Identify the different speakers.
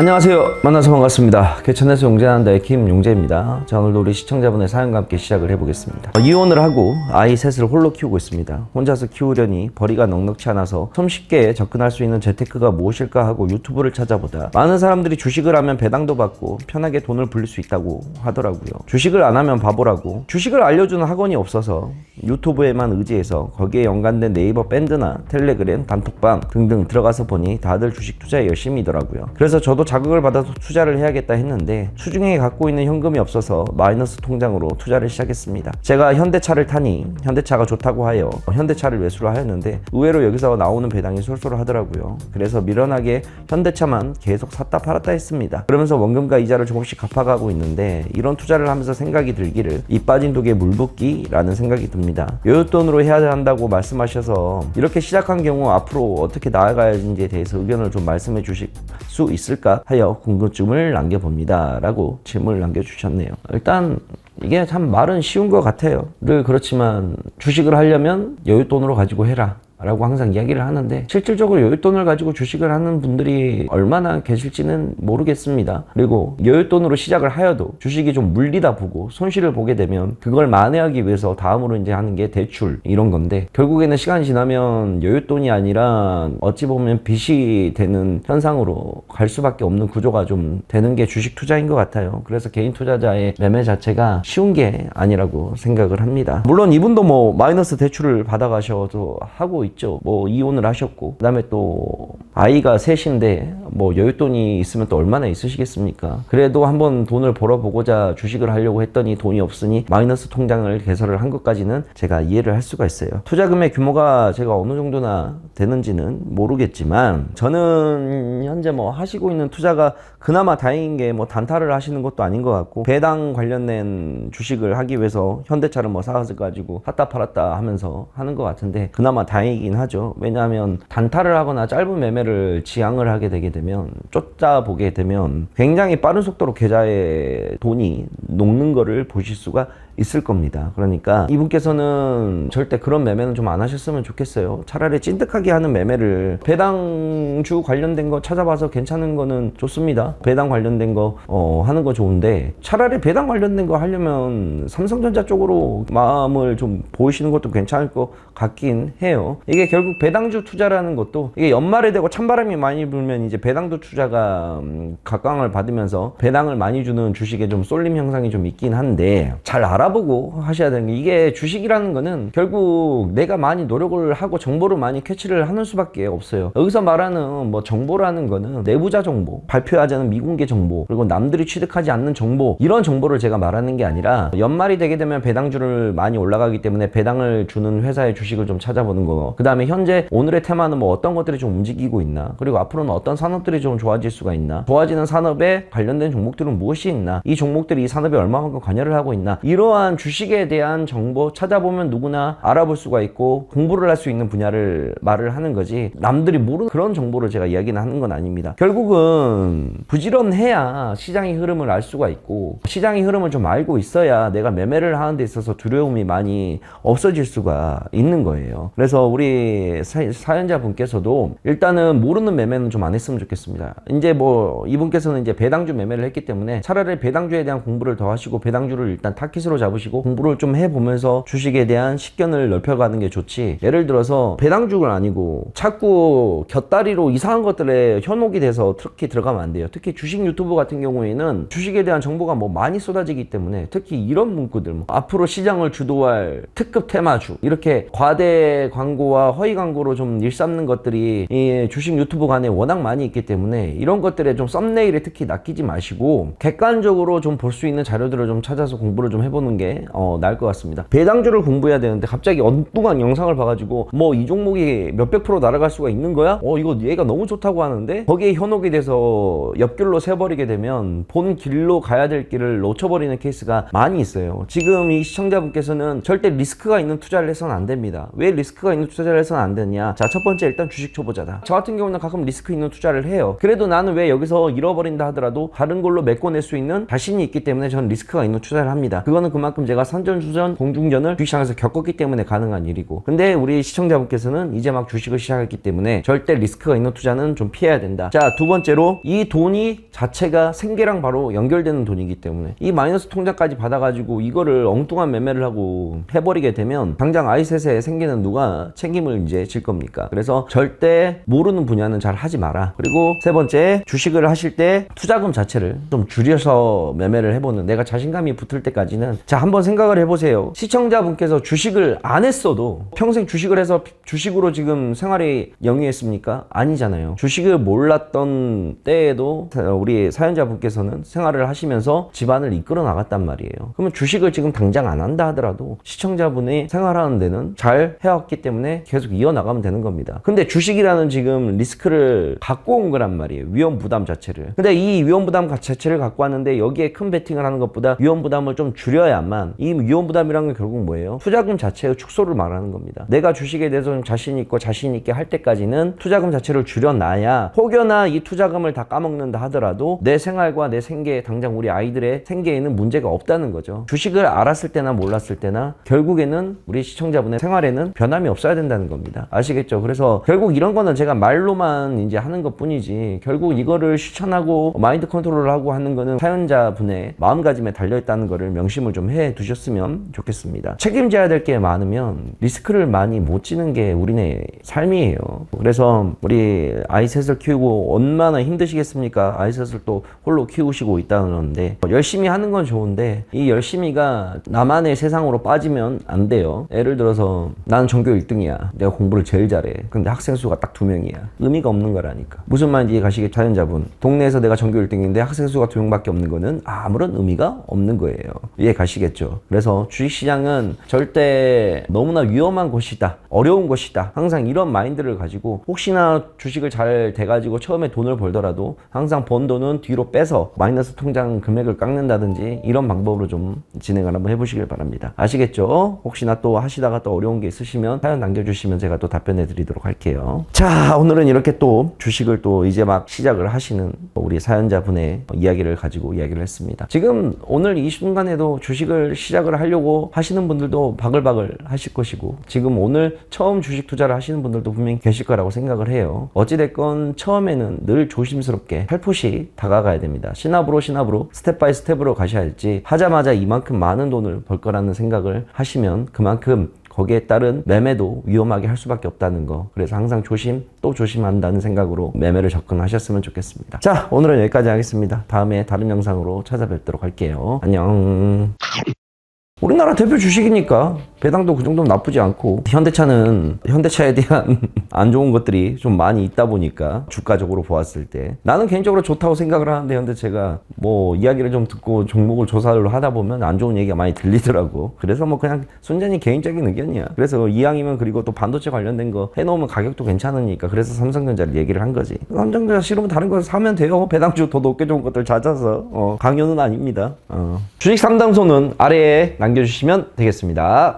Speaker 1: 안녕하세요. 만나서 반갑습니다. 개천에서 용재한다의 김용재입니다. 자, 오늘도 우리 시청자분의 사연과 함께 시작을 해보겠습니다. 이혼을 하고 아이 셋을 홀로 키우고 있습니다. 혼자서 키우려니 벌이가 넉넉치 않아서 손쉽게 접근할 수 있는 재테크가 무엇일까 하고 유튜브를 찾아보다 많은 사람들이 주식을 하면 배당도 받고 편하게 돈을 불릴 수 있다고 하더라고요. 주식을 안 하면 바보라고. 주식을 알려주는 학원이 없어서 유튜브에만 의지해서 거기에 연관된 네이버 밴드나 텔레그램, 단톡방 등등 들어가서 보니 다들 주식 투자에 열심이더라고요. 그래서 저도 자극을 받아서 투자를 해야겠다 했는데 수중에 갖고 있는 현금이 없어서 마이너스 통장으로 투자를 시작했습니다. 제가 현대차를 타니 현대차가 좋다고 하여 현대차를 매수를 하였는데 의외로 여기서 나오는 배당이 쏠쏠하더라고요. 그래서 미련하게 현대차만 계속 샀다 팔았다 했습니다. 그러면서 원금과 이자를 조금씩 갚아가고 있는데 이런 투자를 하면서 생각이 들기를 이 빠진 독에 물 붓기라는 생각이 듭니다. 여윳돈으로 해야 한다고 말씀하셔서 이렇게 시작한 경우 앞으로 어떻게 나아가야 하는지에 대해서 의견을 좀 말씀해 주실 수 있을까 하여 궁금증을 남겨봅니다 라고 질문을 남겨주셨네요. 일단 이게 참 말은 쉬운 것 같아요. 늘 그렇지만 주식을 하려면 여윳돈으로 가지고 해라 라고 항상 이야기를 하는데 실질적으로 여윳돈을 가지고 주식을 하는 분들이 얼마나 계실지는 모르겠습니다. 그리고 여윳돈으로 시작을 하여도 주식이 좀 물리다 보고 손실을 보게 되면 그걸 만회하기 위해서 다음으로 이제 하는 게 대출 이런 건데 결국에는 시간이 지나면 여윳돈이 아니라 어찌 보면 빚이 되는 현상으로 갈 수밖에 없는 구조가 좀 되는 게 주식 투자인 것 같아요. 그래서 개인 투자자의 매매 자체가 쉬운 게 아니라고 생각을 합니다. 물론 이분도 뭐 마이너스 대출을 받아가셔도 하고 있죠. 뭐 이혼을 하셨고 그다음에 또 아이가 셋인데 뭐 여윳돈이 있으면 또 얼마나 있으시겠습니까? 그래도 한번 돈을 벌어보고자 주식을 하려고 했더니 돈이 없으니 마이너스 통장을 개설을 한 것까지는 제가 이해를 할 수가 있어요. 투자금의 규모가 제가 어느 정도나 되는지는 모르겠지만 저는 현재 뭐 하시고 있는 투자가 그나마 다행인 게 뭐 단타를 하시는 것도 아닌 것 같고 배당 관련된 주식을 하기 위해서 현대차를 뭐 사서 가지고 샀다 팔았다 하면서 하는 것 같은데 그나마 다행이긴 하죠. 왜냐하면 단타를 하거나 짧은 매매를 지향을 하게 되게 되면 쫓아보게 되면 굉장히 빠른 속도로 계좌에 돈이 녹는 거를 보실 수가 있을 겁니다. 그러니까 이분께서는 절대 그런 매매는 좀 안 하셨으면 좋겠어요. 차라리 찐득하게 하는 매매를 배당주 관련된 거 찾아봐서 괜찮은 거는 좋습니다. 배당 관련된 거 하는 거 좋은데 차라리 배당 관련된 거 하려면 삼성전자 쪽으로 마음을 좀 보이시는 것도 괜찮을 것 같긴 해요. 이게 결국 배당주 투자라는 것도 이게 연말에 되고 찬바람이 많이 불면 이제 배당주 투자가 각광을 받으면서 배당을 많이 주는 주식에 좀 쏠림 현상이 좀 있긴 한데 잘 알아보고 하셔야 되는 게 이게 주식이라는 거는 결국 내가 많이 노력을 하고 정보를 많이 캐치를 하는 수밖에 없어요. 여기서 말하는 뭐 정보라는 거는 내부자 정보, 발표하지 않은 미공개 정보, 그리고 남들이 취득하지 않는 정보 이런 정보를 제가 말하는 게 아니라 연말이 되게 되면 배당주를 많이 올라가기 때문에 배당을 주는 회사의 주식을 좀 찾아보는 거, 그 다음에 현재 오늘의 테마는 뭐 어떤 것들이 좀 움직이고 있나, 그리고 앞으로는 어떤 산업들이 좀 좋아질 수가 있나, 좋아지는 산업에 관련된 종목들은 무엇이 있나, 이 종목들이 이 산업에 얼마만큼 관여를 하고 있나, 이러한 주식에 대한 정보 찾아보면 누구나 알아볼 수가 있고 공부를 할 수 있는 분야를 말을 하는 거지 남들이 모르는 그런 정보를 제가 이야기는 하는 건 아닙니다. 결국은 부지런해야 시장의 흐름을 알 수가 있고 시장의 흐름을 좀 알고 있어야 내가 매매를 하는 데 있어서 두려움이 많이 없어질 수가 있는 거예요. 그래서 우리 사연자분께서도 일단은 모르는 매매는 좀 안 했으면 좋겠습니다. 이제 뭐 이분께서는 이제 배당주 매매를 했기 때문에 차라리 배당주에 대한 공부를 더 하시고 배당주를 일단 타깃으로 잡으시고 공부를 좀 해보면서 주식에 대한 식견을 넓혀가는 게 좋지, 예를 들어서 배당주가 아니고 자꾸 곁다리로 이상한 것들에 현혹이 돼서 특히 들어가면 안 돼요. 특히 주식 유튜브 같은 경우에는 주식에 대한 정보가 뭐 많이 쏟아지기 때문에 특히 이런 문구들 뭐 앞으로 시장을 주도할 특급 테마주 이렇게 과대 광고와 허위 광고로 좀 일삼는 것들이 이 주식 유튜브 간에 워낙 많이 있기 때문에 이런 것들에 좀 썸네일에 특히 낚이지 마시고 객관적으로 좀 볼 수 있는 자료들을 좀 찾아서 공부를 좀 해보는 게 나을 것 같습니다. 배당주를 공부해야 되는데 갑자기 엉뚱한 영상을 봐가지고 뭐 이 종목이 몇백 프로 날아갈 수가 있는 거야? 이거 얘가 너무 좋다고 하는데 거기에 현혹이 돼서 옆길로 새버리게 되면 본 길로 가야 될 길을 놓쳐버리는 케이스가 많이 있어요. 지금 이 시청자분께서는 절대 리스크가 있는 투자를 해서는 안 됩니다. 왜 리스크가 있는 투자를 해서는 안 되냐? 자, 첫 번째 일단 주식 초보자다. 저 같은 경우는 가끔 리스크 있는 투자를 해요. 그래도 나는 왜 여기서 잃어버린다 하더라도 다른 걸로 메꿔낼 수 있는 자신이 있기 때문에 저는 리스크가 있는 투자를 합니다. 그거는 그만큼 제가 선전수전, 공중전을 주식시장에서 겪었기 때문에 가능한 일이고, 근데 우리 시청자분께서는 이제 막 주식을 시작했기 때문에 절대 리스크가 있는 투자는 좀 피해야 된다. 자, 두 번째로 이 돈이 자체가 생계랑 바로 연결되는 돈이기 때문에 이 마이너스 통장까지 받아가지고 이거를 엉뚱한 매매를 하고 해버리게 되면 당장 아이셋의 생계는 누가 책임을 이제 질 겁니까? 그래서 절대 모르는 분야는 잘 하지 마라. 그리고 세 번째, 주식을 하실 때 투자금 자체를 좀 줄여서 매매를 해보는, 내가 자신감이 붙을 때까지는. 자, 한번 생각을 해보세요. 시청자분께서 주식을 안 했어도 평생 주식을 해서 주식으로 지금 생활이 영위했습니까? 아니잖아요. 주식을 몰랐던 때에도 우리 사연자분께서는 생활을 하시면서 집안을 이끌어 나갔단 말이에요. 그러면 주식을 지금 당장 안 한다 하더라도 시청자분이 생활하는 데는 잘 해왔기 때문에 계속 이어나가면 되는 겁니다. 근데 주식이라는 지금 리스크를 갖고 온 거란 말이에요. 위험 부담 자체를. 근데 이 위험 부담 자체를 갖고 왔는데 여기에 큰 베팅을 하는 것보다 위험 부담을 좀 줄여야만, 이 위험 부담이라는 게 결국 뭐예요? 투자금 자체의 축소를 말하는 겁니다. 내가 주식에 대해서 좀 자신 있고 자신 있게 할 때까지는 투자금 자체를 줄여놔야 혹여나 이 투자금을 다 까먹는다 하더라도 내 생활과 내 생계, 당장 우리 아이들의 생계에는 문제가 없다는 거죠. 주식을 알았을 때나 몰랐을 때나 결국에는 우리 시청자분의 생활에는 변함이 없어야 된다는 겁니다. 아시겠죠? 그래서 결국 이런 거는 제가 말로만 이제 하는 것 뿐이지, 결국 이거를 실천하고 마인드 컨트롤을 하고 하는 거는 사연자분의 마음가짐에 달려있다는 거를 명심을 좀 해 두셨으면 좋겠습니다. 책임져야 될 게 많으면 리스크를 많이 못 지는 게 우리네 삶이에요. 그래서 우리 아이 셋을 키우고 얼마나 힘드시겠습니까? 아이 셋을 또 홀로 키우시고 있다는데, 열심히 하는 건 좋은데 이 열심히가 나만의 세상으로 빠지면 안 돼요. 예를 들어서 나는 전교 1등이야. 내가 공부를 제일 잘해. 근데 학생 수가 딱 2명이야. 의미가 없는 거라니까. 무슨 말인지 이해 가시겠죠, 사연자분? 동네에서 내가 전교 1등인데 학생 수가 2명밖에 없는 거는 아무런 의미가 없는 거예요. 이해 가시겠죠? 그래서 주식시장은 절대 너무나 위험한 곳이다, 어려운 곳이다, 항상 이런 마인드를 가지고, 혹시나 주식을 잘 돼가지고 처음에 돈을 벌더라도 항상 번 돈은 뒤로 빼서 마이너스 통장 금액을 깎는다든지 이런 방법으로 좀 진행을 한번 해보시길 바랍니다. 아시겠죠? 혹시나 또 하시다가 또 어려운 게 있으시면 사연 남겨주시면 제가 또 답변해 드리도록 할게요. 자, 오늘은 이렇게 또 주식을 또 이제 막 시작을 하시는 우리 사연자분의 이야기를 가지고 이야기를 했습니다. 지금 오늘 이 순간에도 주식을 시작을 하려고 하시는 분들도 바글바글 하실 것이고, 지금 오늘 처음 주식 투자를 하시는 분들도 분명히 계실 거라고 생각을 해요. 어찌됐건 처음에는 늘 조심스럽게 살포시 다가가야 됩니다. 시나브로 스텝 바이 스텝으로 가셔야 할지, 하자마자 이만큼 많은 돈을 벌 거라는 생각을 하시면 그만큼 거기에 따른 매매도 위험하게 할 수밖에 없다는 거. 그래서 항상 조심 또 조심한다는 생각으로 매매를 접근하셨으면 좋겠습니다. 자, 오늘은 여기까지 하겠습니다. 다음에 다른 영상으로 찾아뵙도록 할게요. 안녕. 우리나라 대표 주식이니까 배당도 그 정도는 나쁘지 않고, 현대차는 현대차에 대한 안 좋은 것들이 좀 많이 있다 보니까 주가적으로 보았을 때 나는 개인적으로 좋다고 생각을 하는데, 현대차가 뭐 이야기를 좀 듣고 종목을 조사를 하다 보면 안 좋은 얘기가 많이 들리더라고. 그래서 뭐 그냥 순전히 개인적인 의견이야. 그래서 이왕이면, 그리고 또 반도체 관련된 거 해놓으면 가격도 괜찮으니까 그래서 삼성전자를 얘기를 한 거지. 삼성전자 싫으면 다른 거 사면 돼요. 배당주 더 높게 좋은 것들 찾아서. 강요는 아닙니다. 주식 상담소는 아래에 남겨주시면 되겠습니다.